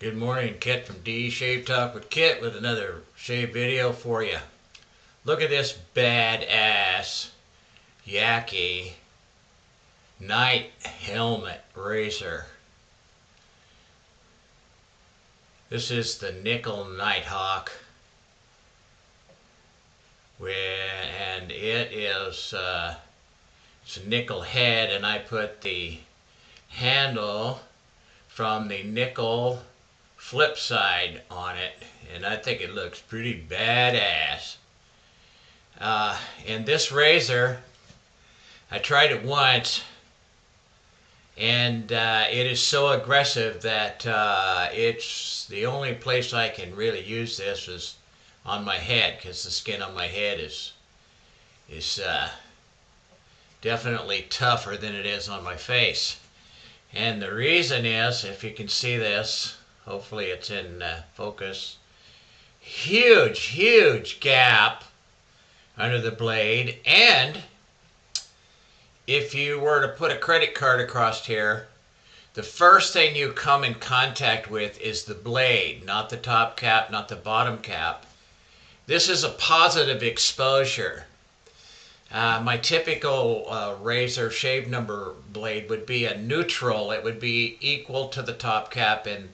Good morning, Kit from D Shave Talk with Kit with another shave video for you. Look at this badass Yaqi night helmet razor. This is the nickel Nighthawk, and it is it's a nickel head, and I put the handle from the nickel flip side on it, and I think it looks pretty badass. And this razor, I tried it once, and it is so aggressive that it's the only place I can really use this is on my head, because the skin on my head is definitely tougher than it is on my face. And the reason is, if you can see this, hopefully it's in focus, huge gap under the blade, and if you were to put a credit card across here, the first thing you come in contact with is the blade, not the top cap, not the bottom cap. This is a positive exposure. My typical razor shave number blade would be a neutral. It would be equal to the top cap and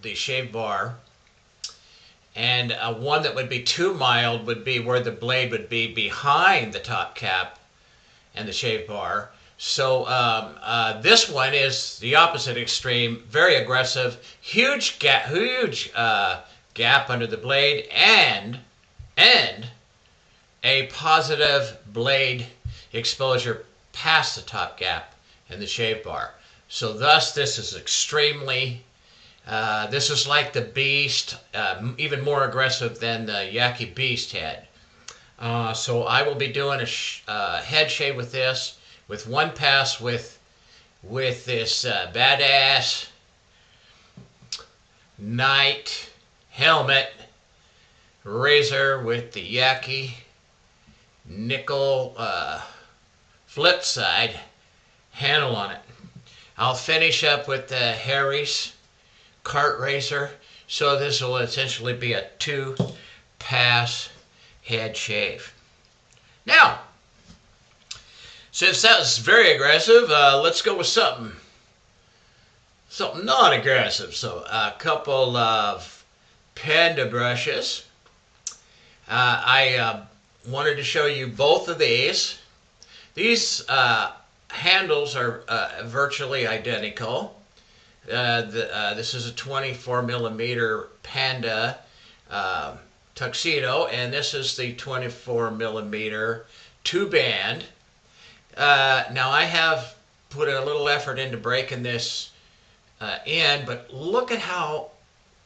the shave bar. And one that would be too mild would be where the blade would be behind the top cap and the shave bar. So this one is the opposite extreme, very aggressive, huge gap under the blade, and a positive blade exposure past the top gap and the shave bar. So thus this is extremely, this is like the Beast, even more aggressive than the Yaqi Beast head. So I will be doing a head shave with this, with one pass with this badass night helmet razor with the Yaqi nickel flip side handle on it. I'll finish up with the Harry's cart razor, so this will essentially be a 2-pass head shave. Now, since that was very aggressive, let's go with something non-aggressive. So a couple of Panda brushes. I wanted to show you both of these. These handles are virtually identical. This is a 24 millimeter Panda tuxedo, and this is the 24 millimeter two-band. Now I have put a little effort into breaking this in, but look at how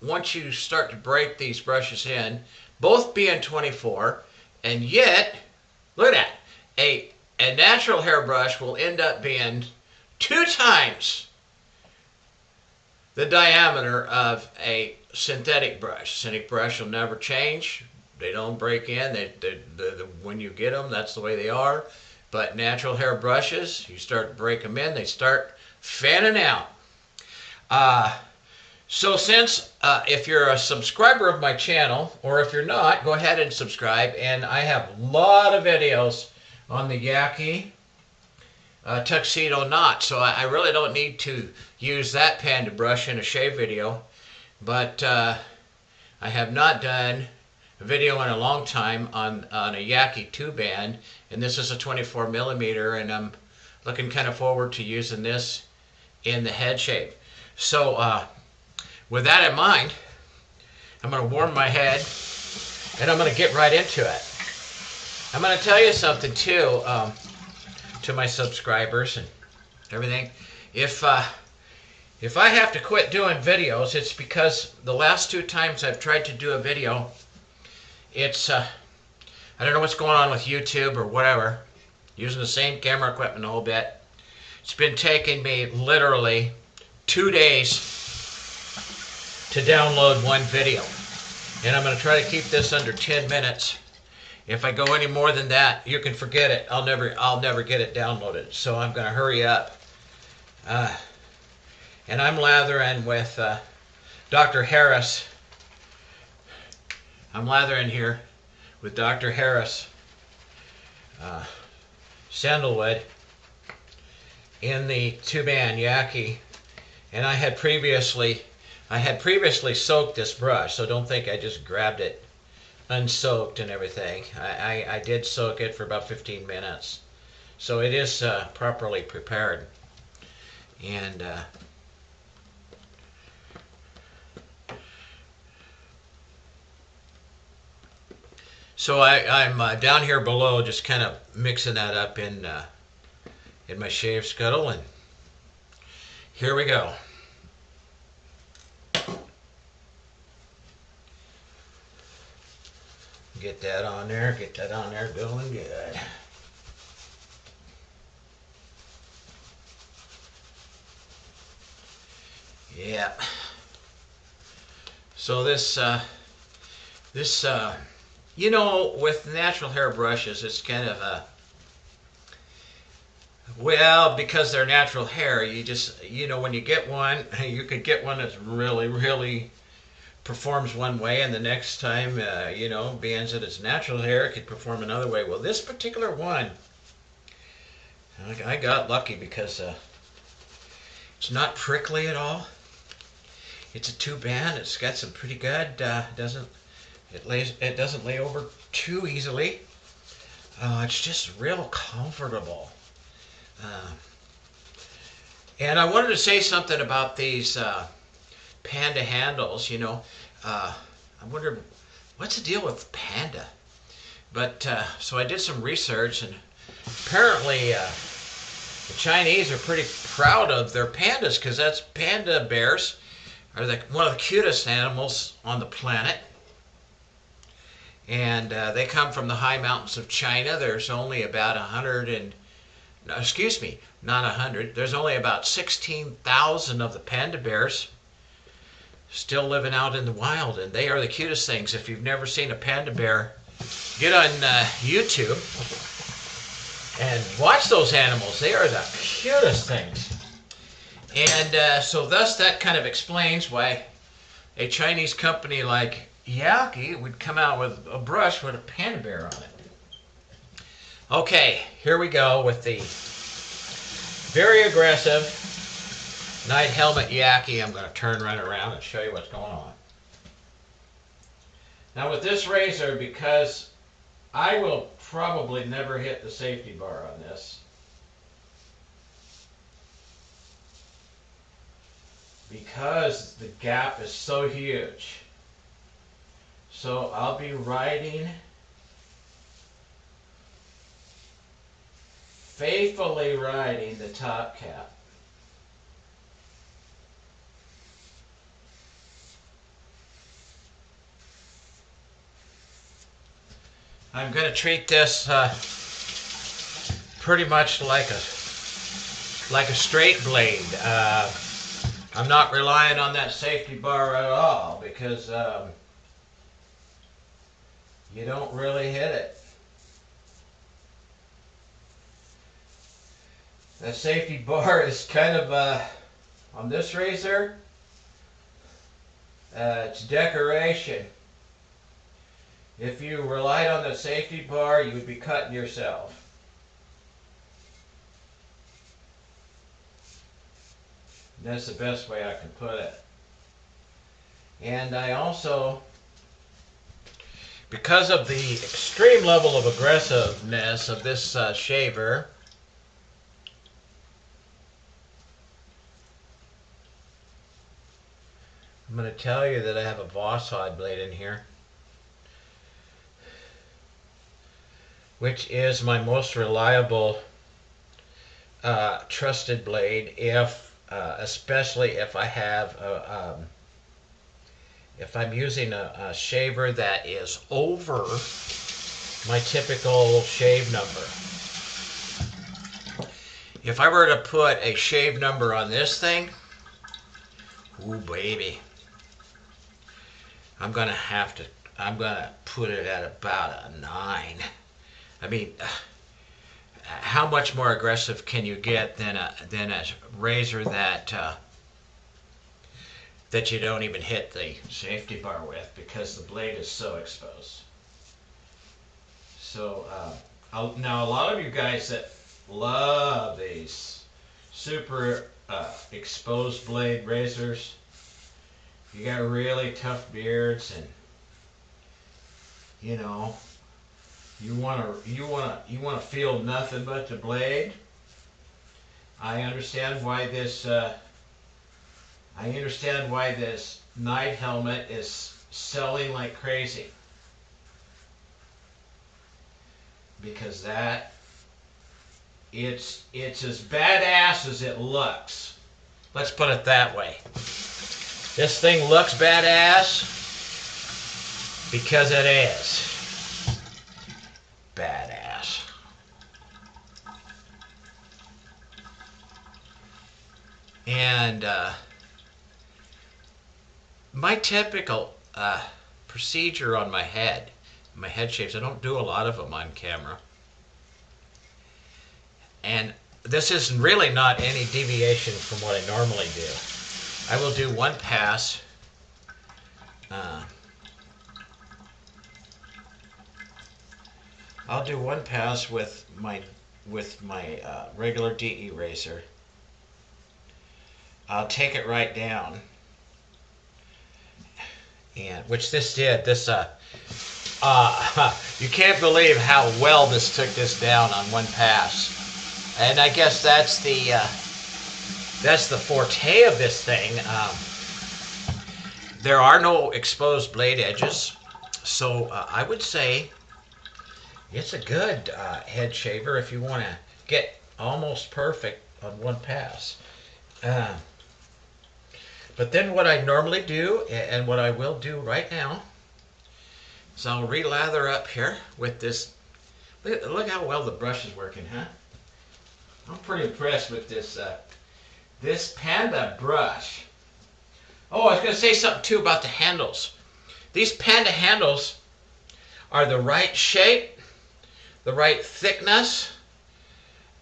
once you start to break these brushes in, both being 24, and yet, look at that, a natural hairbrush will end up being 2 times the diameter of a synthetic brush. Synthetic brush will never change. They don't break in. When you get them, that's the way they are. But natural hair brushes, you start to break them in, they start fanning out. So since, if you're a subscriber of my channel, or if you're not, go ahead and subscribe. And I have a lot of videos on the Yaqi tuxedo knot, so I really don't need to use that Panda brush in a shave video. But I have not done a video in a long time on a Yaqi two-band, and this is a 24 millimeter, and I'm looking kind of forward to using this in the head shave. So with that in mind, I'm going to warm my head, and I'm going to get right into it. I'm going to tell you something too, to my subscribers and everything. If I have to quit doing videos, it's because the last 2 times I've tried to do a video, it's I don't know what's going on with YouTube or whatever, using the same camera equipment a whole bit. It's been taking me literally 2 days to download one video, and I'm going to try to keep this under 10 minutes. If I go any more than that, you can forget it. I'll never get it downloaded. So I'm going to hurry up. And I'm lathering with Dr. Harris. I'm lathering here with Dr. Harris sandalwood in the 2-band Yaqi, and I had previously soaked this brush, so don't think I just grabbed it unsoaked and everything. I did soak it for about 15 minutes, so it is properly prepared. And so I'm down here below, just kind of mixing that up in my shave scuttle, and here we go. Get that on there, going good. Yeah. So this, you know, with natural hair brushes, it's kind of a, well, because they're natural hair, you just, you know, when you get one, you could get one that's really performs one way, and the next time, you know, being that it's natural hair, it could perform another way. Well, this particular one, I got lucky because it's not prickly at all. It's a 2-band. It's got some pretty good. It doesn't lay over too easily. It's just real comfortable. And I wanted to say something about these Panda handles. You know, I wondered what's the deal with Panda. But so I did some research, and apparently the Chinese are pretty proud of their pandas, because that's panda bears are one of the cutest animals on the planet. And they come from the high mountains of China. There's only about 100 and, no, excuse me, not 100. There's only about 16,000 of the panda bears still living out in the wild, and they are the cutest things. If you've never seen a panda bear, get on YouTube and watch those animals. They are the cutest things. And so thus that kind of explains why a Chinese company like Yaqi would come out with a brush with a panda bear on it. Okay, here we go with the very aggressive Night Helmet Yaqi. I'm going to turn right around and show you what's going on. Now with this razor, because I will probably never hit the safety bar on this, because the gap is so huge. So I'll be riding, faithfully riding the top cap. I'm going to treat this pretty much like a straight blade. I'm not relying on that safety bar at all, because you don't really hit it. That safety bar is kind of, on this razor, it's decoration. If you relied on the safety bar, you would be cutting yourself. And that's the best way I can put it. And I also, because of the extreme level of aggressiveness of this shaver, I'm going to tell you that I have a Vossod blade in here, which is my most reliable, trusted blade, especially if I have if I'm using a shaver that is over my typical shave number. If I were to put a shave number on this thing, ooh baby, I'm gonna put it at about a 9. I mean, how much more aggressive can you get than a razor that that you don't even hit the safety bar with because the blade is so exposed. So now a lot of you guys that love these super exposed blade razors, you got really tough beards, and you know you want to feel nothing but the blade. I understand why this night helmet is selling like crazy, because it's as badass as it looks. Let's put it that way. This thing looks badass because it is badass. And my typical procedure on my head shaves, I don't do a lot of them on camera. And this is really not any deviation from what I normally do. I will do one pass. I'll do one pass with my regular DE razor. I'll take it right down, and which this did. This you can't believe how well this took this down on one pass. And I guess that's the forte of this thing. There are no exposed blade edges, so I would say it's a good head shaver if you want to get almost perfect on one pass. But then what I normally do, and what I will do right now, is I'll re-lather up here with this. Look how well the brush is working, huh? I'm pretty impressed with this this Panda brush. Oh, I was going to say something too about the handles. These Panda handles are the right shape, the right thickness,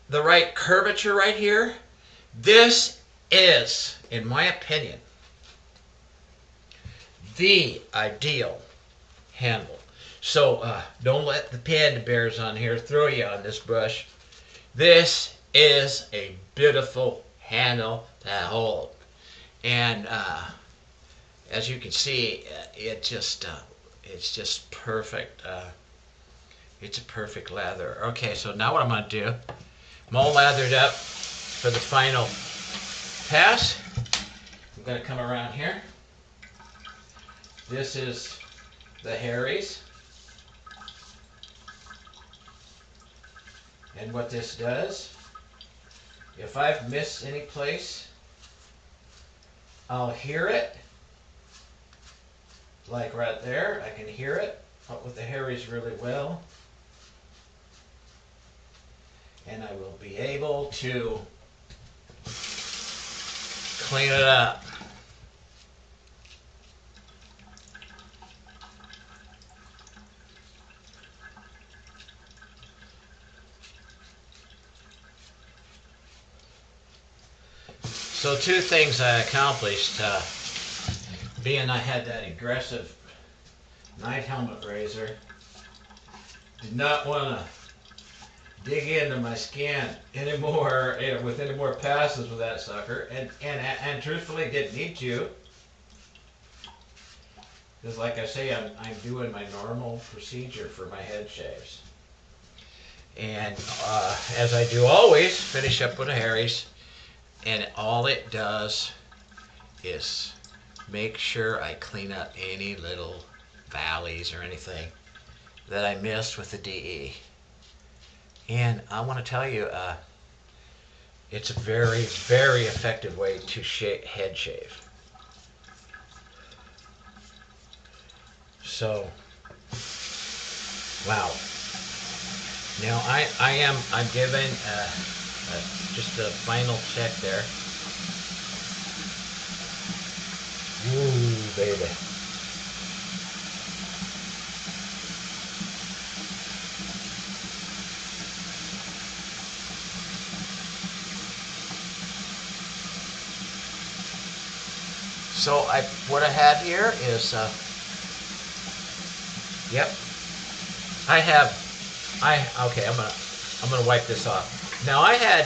the right curvature right here. This is, in my opinion, the ideal handle. So don't let the Panda bears on here throw you on this brush. This is a beautiful handle to hold, and as you can see, it's just perfect. It's a perfect lather. Okay, so now what I'm going to do, I'm all lathered up for the final pass. I'm going to come around here. This is the Harry's, and what this does, if I've missed any place, I'll hear it, like right there. I can hear it with the Harry's really well, and I will be able to clean it up. So two things I accomplished, being I had that aggressive night helmet razor, did not want to dig into my skin anymore, with any more passes with that sucker, and truthfully didn't need to, because like I say, I'm doing my normal procedure for my head shaves, and as I do always, finish up with a Harry's. And all it does is make sure I clean up any little valleys or anything that I missed with the DE. And I want to tell you, it's a very, very effective way to head shave. So, wow. Now I'm giving just a final check there. Ooh, baby. So what I had here is, yep, okay, I'm gonna wipe this off. Now I had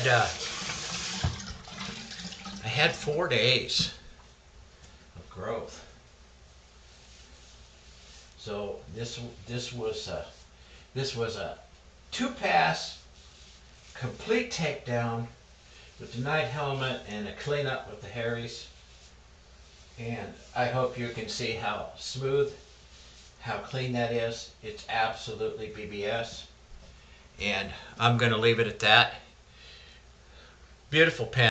4 days of growth. So this was a 2-pass complete takedown with the night helmet and a cleanup with the Harrys. And I hope you can see how smooth, how clean that is. It's absolutely BBS. And I'm going to leave it at that. Beautiful pen.